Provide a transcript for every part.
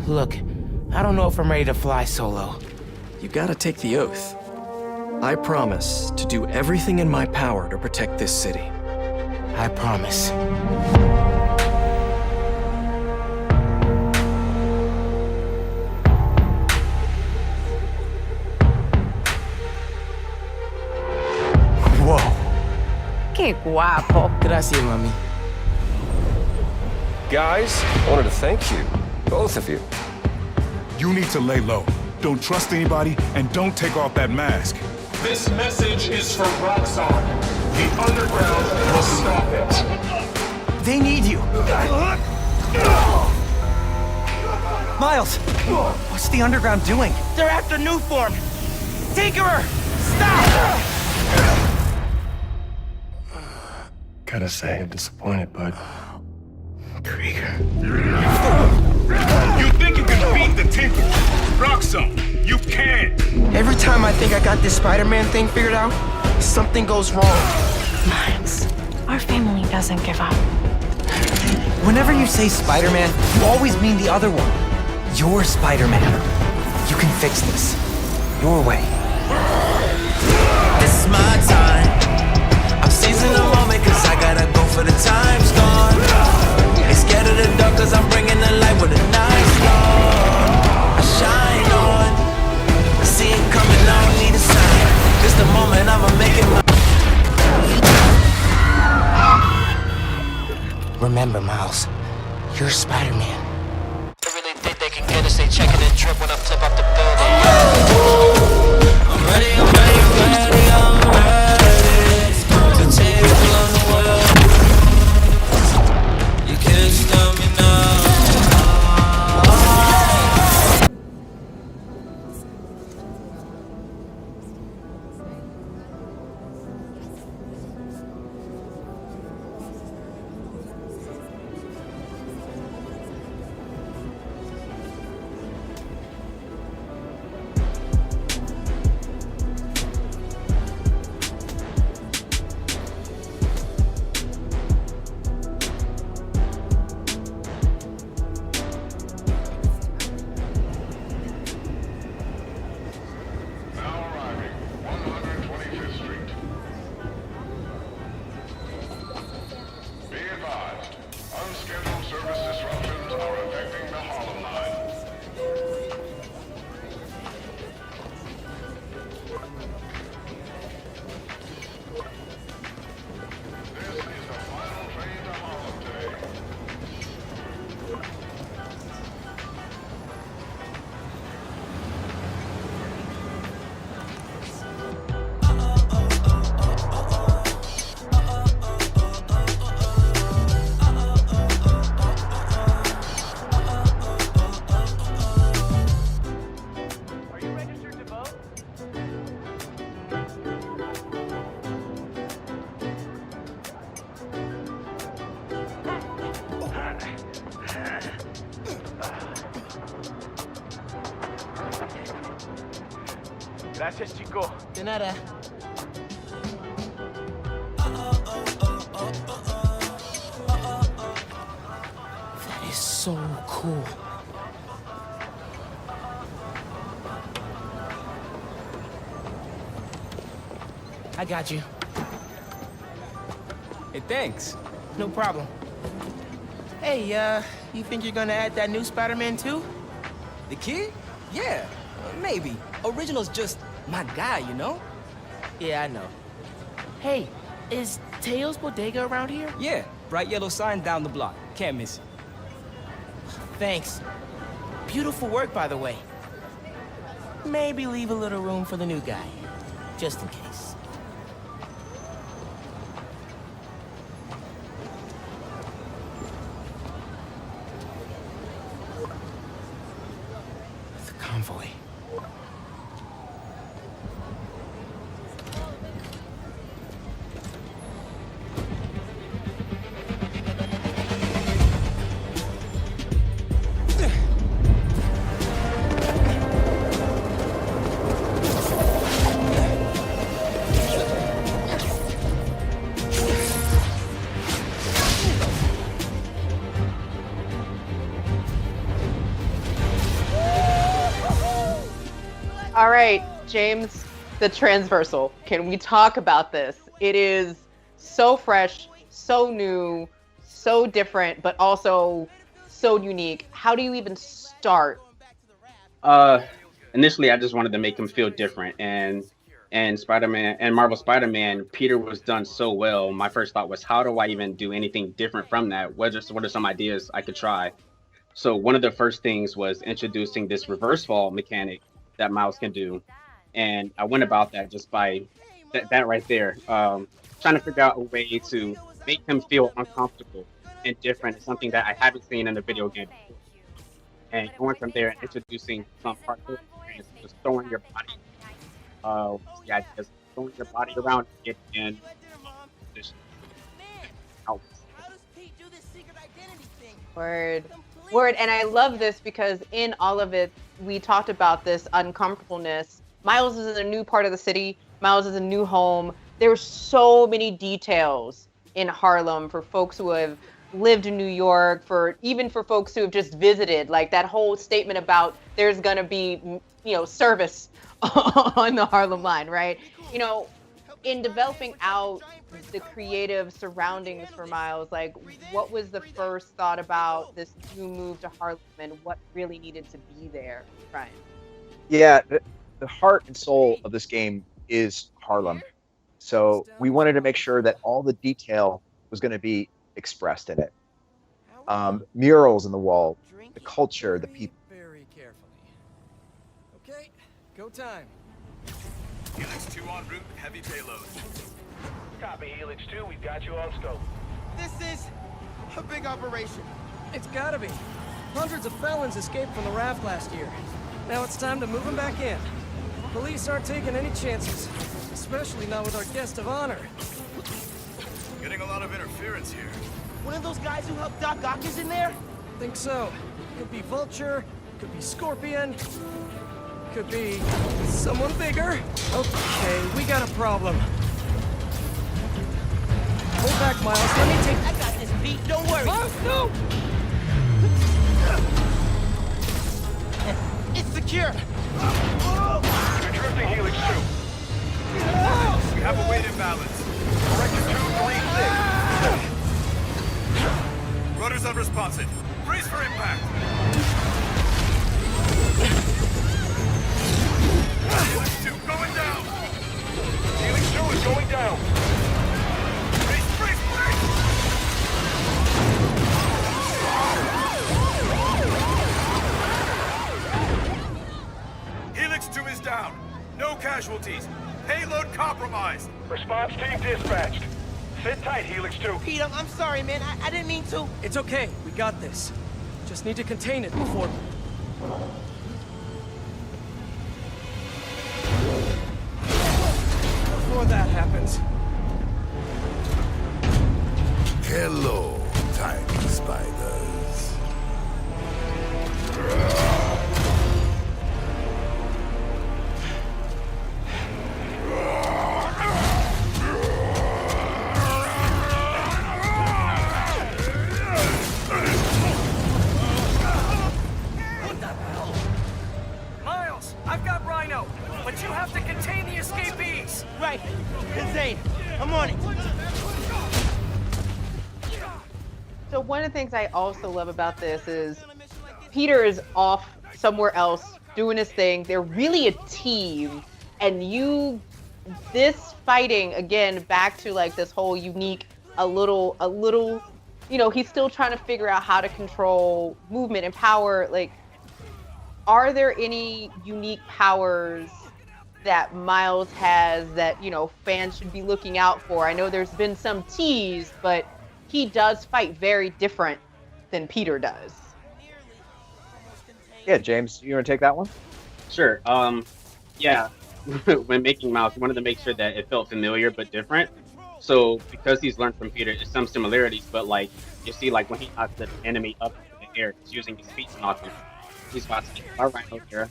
Look, I don't know if I'm ready to fly solo. You gotta take the oath. I promise to do everything in my power to protect this city. I promise. Whoa. Qué guapo. Gracias, mami. Guys, I wanted to thank you. Both of you. You need to lay low. Don't trust anybody, and don't take off that mask. This message is for Roxxon. The underground will stop it. They need you. Miles! What's the underground doing? They're after New Form. Tinkerer! Stop! Gotta say, I'm disappointed, bud. Krieger. You think you can beat the Tinker? Roxxon, you can't! Every time I think I got this Spider-Man thing figured out, something goes wrong. Miles, our family doesn't give up. Whenever you say Spider-Man, you always mean the other one. You're Spider-Man. You can fix this. Your way. This is my time. I'm seizing the moment cause I gotta go for the time's gone. Ain't scared of the dark cause I'm bringing the light with a night's gone. I shine on. I see it coming, I don't need a sign. This the moment I'ma make it my... Remember, Miles, you're Spider-Man. They really think they can get us, they checking and trip when I flip up the building. I'm ready, I'm ready, I'm ready, I'm ready to take on the world. You can't stop me now. Now arriving, 125th Street. Be advised, unscheduled service disruptions are affecting the Harlem line. This is the final train to Harlem today. Are you registered to vote? Gracias, chico. De nada. That is so cool. I got you. Hey, thanks. No problem. Hey, you think you're gonna add that new Spider-Man too? The kid? Yeah, maybe. Original's just my guy, you know? Yeah, I know. Hey, is Teo's Bodega around here? Yeah, bright yellow sign down the block. Can't miss it. Thanks. Beautiful work, by the way. Maybe leave a little room for the new guy, just in case. The convoy. All right, James, the transversal. Can we talk about this? It is so fresh, so new, so different, but also so unique. How do you even start? Initially I just wanted to make him feel different, and Spider-Man and Marvel Spider-Man, Peter was done so well. My first thought was, how do I even do anything different from that? What are some ideas I could try? So one of the first things was introducing this reverse fall mechanic that Miles can do, and I went about that just by that right there, trying to figure out a way to make him feel uncomfortable and different, something that I haven't seen in a video game before. And going from there and introducing some parkour experience, just throwing your body, yeah, just throwing your body around it and just out. Word. Word. And I love this because in all of it, we talked about this uncomfortableness. Miles is in a new part of the city. Miles is a new home. There's so many details in Harlem for folks who have lived in New York, even for folks who have just visited, like that whole statement about there's gonna be, service on the Harlem line, right? In developing out the creative surroundings for Miles, like what was the first thought about this new move to Harlem and what really needed to be there, Brian? Yeah, the heart and soul of this game is Harlem. So we wanted to make sure that all the detail was going to be expressed in it. Murals in the wall, the culture, the people. Very carefully. Okay, go time. Helix 2 en route, heavy payload. Copy, Helix 2, we've got you on scope. This is a big operation. It's gotta be. Hundreds of felons escaped from the raft last year. Now it's time to move them back in. Police aren't taking any chances, especially not with our guest of honor. Getting a lot of interference here. One of those guys who helped Doc Ock is in there? Think so. Could be Vulture, could be Scorpion, could be someone bigger. Okay, we got a problem. Hold back, Miles. Let me take... I got this, Pete. Don't worry. Miles, no! It's secure. You're drifting, Helix 2. We have a weight imbalance. Corrector 236. Rudder's unresponsive. Brace for impact. Helix 2 going down. Helix 2 is going down. Brace, brace, brace! Helix 2 is down. No casualties. Payload compromised. Response team dispatched. Sit tight, Helix 2. Pete, I'm sorry, man. I didn't mean to. It's okay. We got this. Just need to contain it before... Before that happens. Hello, tiny spiders. Miles, I've got Rhino, but you have to contain the escapees. Right. Zane, I'm on it. So one of the things I also love about this is Peter is off somewhere else doing his thing. They're really a team, and this fighting again back to like this whole unique, a little, he's still trying to figure out how to control movement and power. Like, are there any unique powers that Miles has that, fans should be looking out for? I know there's been some tease, but he does fight very different than Peter does. Yeah, James, you want to take that one? Sure. Yeah. When making Miles, we wanted to make sure that it felt familiar but different. So because he's learned from Peter, there's some similarities, but like you see, like when he knocks the enemy up in the air, he's using his feet to knock him. He's about to get our Rhino here,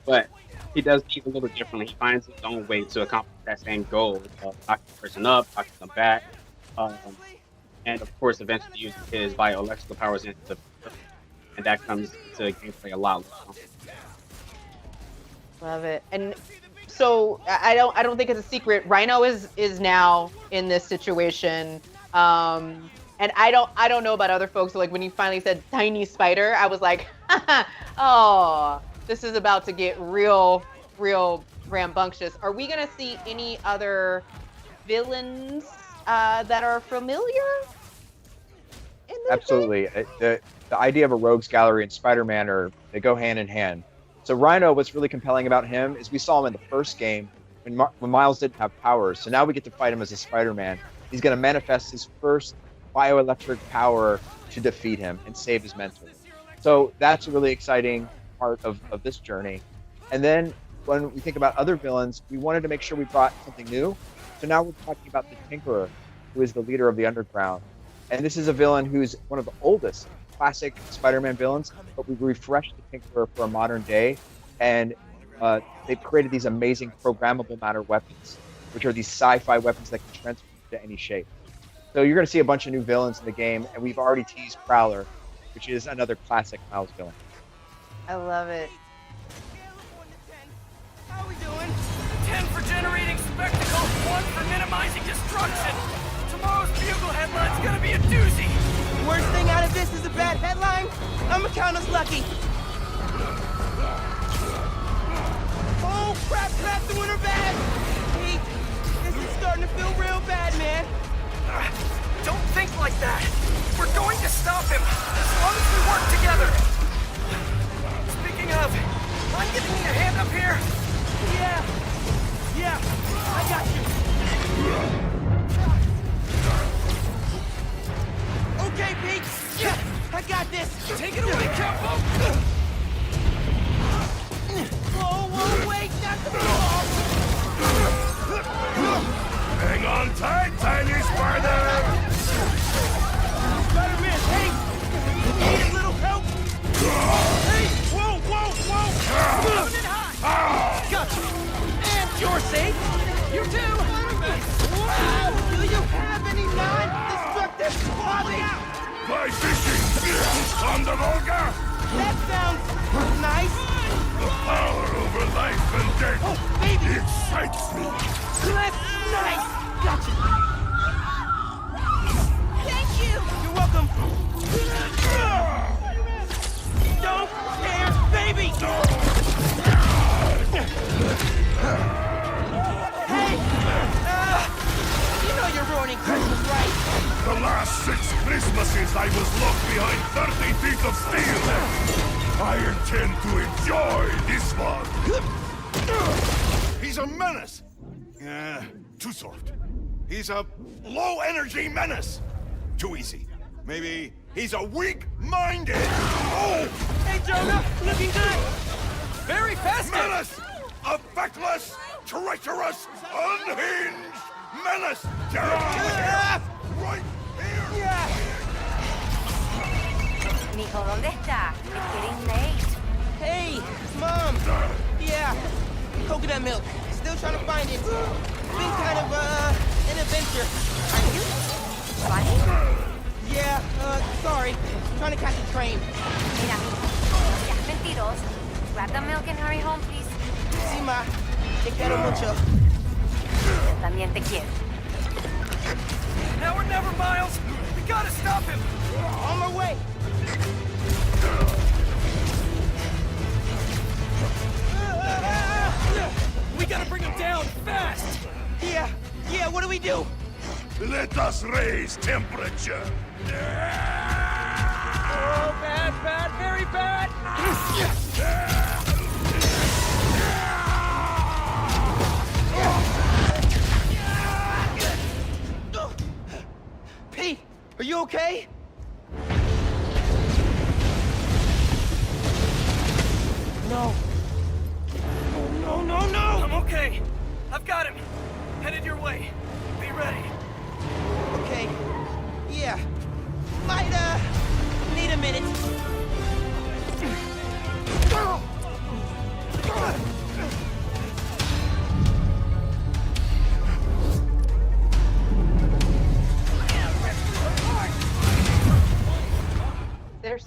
but he does things a little differently. He finds his own way to accomplish that same goal, knocking the person up, knocking them back, and of course, eventually using his bioelectrical powers into the, and that comes to gameplay a lot. Love it. And so I don't think it's a secret. Rhino is now in this situation. And I don't know about other folks. So like when you finally said tiny spider, I was like, oh, this is about to get real rambunctious. Are we gonna see any other villains that are familiar? Absolutely. The idea of a rogues gallery and Spider-Man they go hand in hand. So Rhino, what's really compelling about him is we saw him in the first game when Miles didn't have powers. So now we get to fight him as a Spider-Man. He's going to manifest his first bioelectric power to defeat him and save his mentor. So that's a really exciting part of this journey. And then when we think about other villains, we wanted to make sure we brought something new. So now we're talking about the Tinkerer, who is the leader of the Underground. And this is a villain who's one of the oldest classic Spider-Man villains, but we've refreshed the Tinkerer for a modern day. And they've created these amazing programmable matter weapons, which are these sci-fi weapons that can transform into any shape. So you're going to see a bunch of new villains in the game, and we've already teased Prowler, which is another classic Miles villain. I love it. How we doing? 10 for generating spectacle, 1 for minimizing destruction. Tomorrow's Bugle headline's gonna be a doozy. Worst thing out of this is a bad headline. I'ma count us lucky. Oh, crap, doing her bad. Hey, this is starting to feel real bad, man. Don't think like that. We're going to stop him, as long as we work together. Speaking of, mind giving me a hand up here? Yeah, I got you. Okay, Pete. Yeah, I got this. Take it away, Capo. Whoa, wait, not the ball. Hang on tight, tiny spider! Spider-Man, hey! You need a little help? Hey, whoa! Moving high! Gotcha! And you're safe! You too! Wow! Do you have any non-destructive hobbies? Fly fishing! On the Volga! That sounds nice! The power over life and death! Oh, baby! Excites me! That's nice! Gotcha! Thank you! You're welcome! Don't scare baby! Hey! You know you're ruining Christmas, right? The last 6 Christmases I was locked behind 30 feet of steel! I intend to enjoy this one! He's a menace! Too soft. He's a low-energy menace! Too easy. Maybe he's a weak-minded! Oh! Hey, Jonah! Looking good! Very festive! Menace! A feckless, treacherous, unhinged menace! Right here! Mijo, ¿dónde está? It's getting late. Hey, Mom! Yeah, coconut milk. Still trying to find it. Been kind of, an adventure. Are you funny? Yeah, sorry. Trying to catch a train. Mira, no seas mentiroso. Grab the milk and hurry home, please. Sí, ma. Te quiero mucho. También te quiero. Now or never, Miles. We gotta stop him. On my way. We gotta bring him down fast. Yeah, what do we do? Let us raise temperature! Oh, bad, very bad. Pete, are you okay? No. No. I'm okay. I've got him. Headed your way. Be ready. Okay. Yeah. Might, need a minute.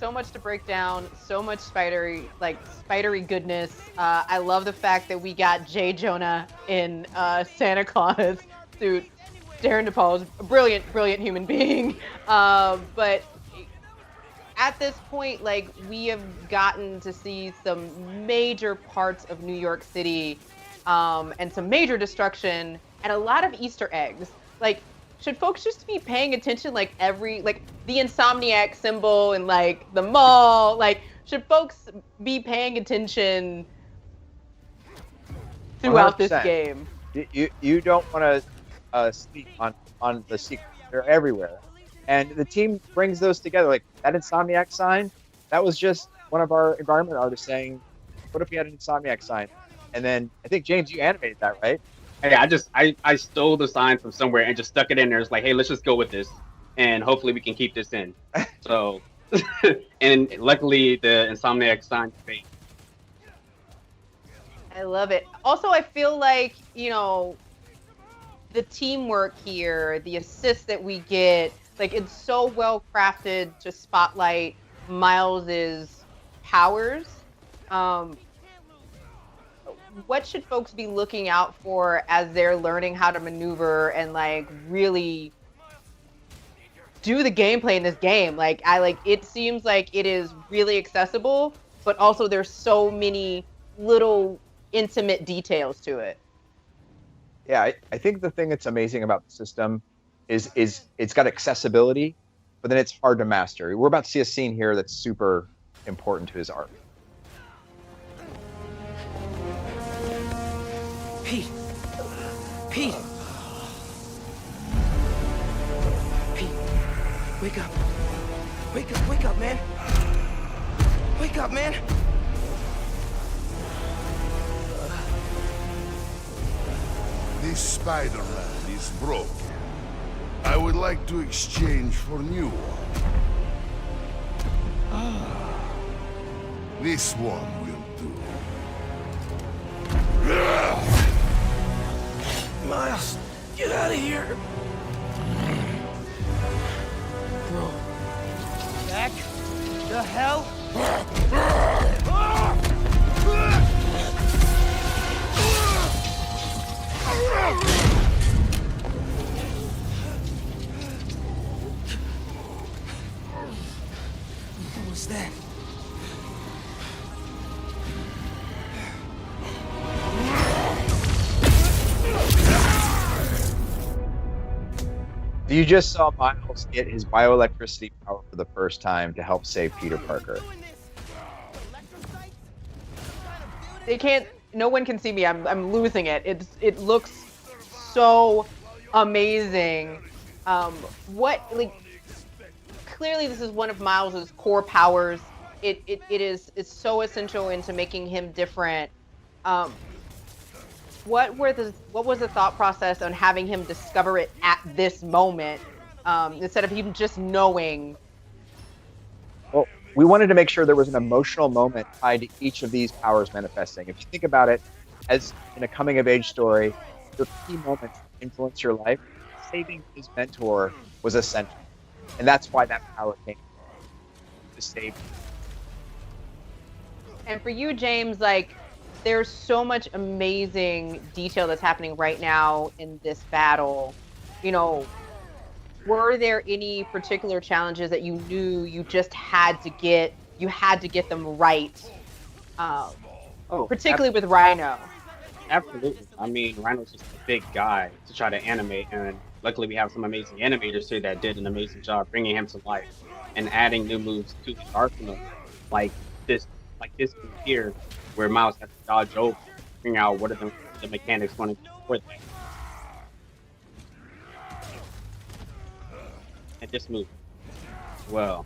so much to break down, so much spidery goodness. I love the fact that we got J. Jonah in Santa Claus suit. Darren DePaul is a brilliant human being. But at this point, like, we have gotten to see some major parts of New York City, and some major destruction and a lot of Easter eggs. Like, should folks just be paying attention, like the Insomniac symbol and like the mall? Like, should folks be paying attention throughout 100%. This game? You don't want to sleep on the secrets. They're everywhere, and the team brings those together. Like that Insomniac sign, that was just one of our environment artists saying, "What if we had an Insomniac sign?" And then I think James, you animated that, right? Hey, I stole the sign from somewhere and just stuck it in there. It's like, hey, let's just go with this, and hopefully we can keep this in. So, and luckily the Insomniac sign fake. I love it. Also, I feel like, you know, the teamwork here, the assists that we get, like, it's so well crafted to spotlight Miles's powers. What should folks be looking out for as they're learning how to maneuver and like really do the gameplay in this game? Like, it seems like it is really accessible, but also there's so many little intimate details to it. Yeah, I think the thing that's amazing about the system is it's got accessibility, but then it's hard to master. We're about to see a scene here that's super important to his art. Pete! Pete! Pete, wake up. Wake up, man. Wake up, man. This Spider-Man is broken. I would like to exchange for new one. This one will do. Miles, get out of here. Bro. Back the hell? What was that? You just saw Miles get his bioelectricity power for the first time to help save Peter Parker. No one can see me. I'm losing it. It looks so amazing. Clearly this is one of Miles's core powers. It's so essential into making him different. What was the thought process on having him discover it at this moment, instead of him just knowing? Well, we wanted to make sure there was an emotional moment tied to each of these powers manifesting. If you think about it as in a coming-of-age story, the key moments influence your life. Saving his mentor was essential, and that's why that power came to save him. And for you, James, like, there's so much amazing detail that's happening right now in this battle. You know, were there any particular challenges that you knew you just had to get them right? Particularly with Rhino. Absolutely. I mean, Rhino's just a big guy to try to animate, and luckily we have some amazing animators here that did an amazing job bringing him to life and adding new moves to the arsenal, like this move here, where Miles has to dodge over, figuring out what are the mechanics going to do for that. And this move, well.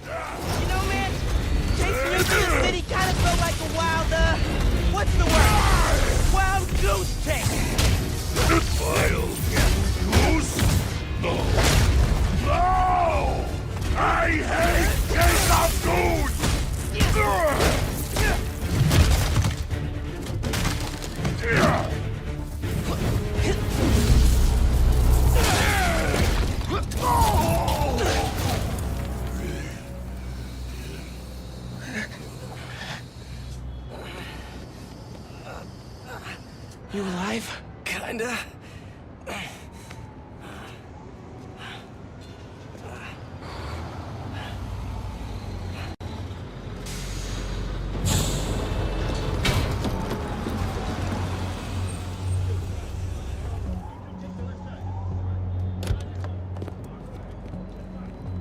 You know, man, chasing you through the city kind of felt like a wild, what's the word? Wild goose chase. Wild goose? No! I hate chase of goose! You alive? Kinda.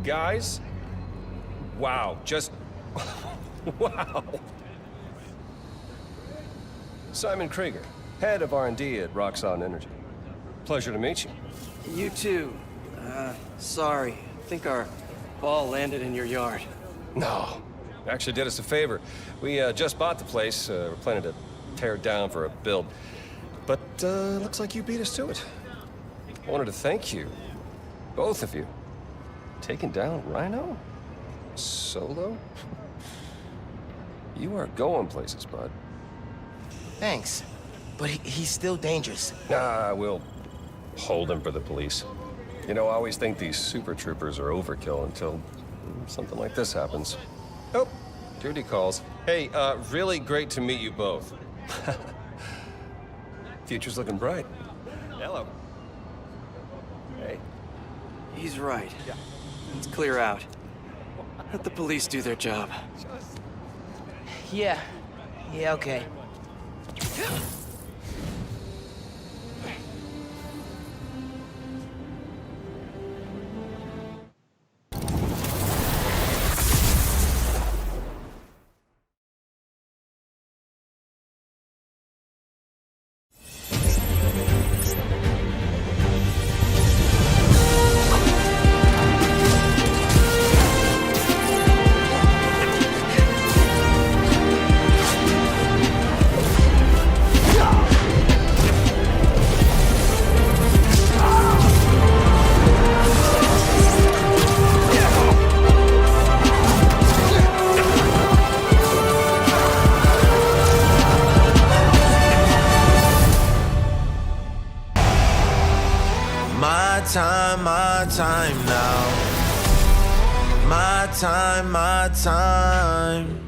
Guys? Wow, just... wow. Simon Krieger, head of R&D at Roxxon Energy. Pleasure to meet you. You too. Sorry. I think our ball landed in your yard. No, actually did us a favor. We just bought the place. We're planning to tear it down for a build. But looks like you beat us to it. I wanted to thank you, both of you. Taking down Rhino? Solo? You are going places, bud. Thanks. But he's still dangerous. Nah, we'll hold him for the police. You know, I always think these super troopers are overkill until something like this happens. Oh, duty calls. Hey, really great to meet you both. Future's looking bright. Hello. Hey. He's right. Yeah. Let's clear out. Let the police do their job. Yeah. Yeah, okay. My time now. My time, my time.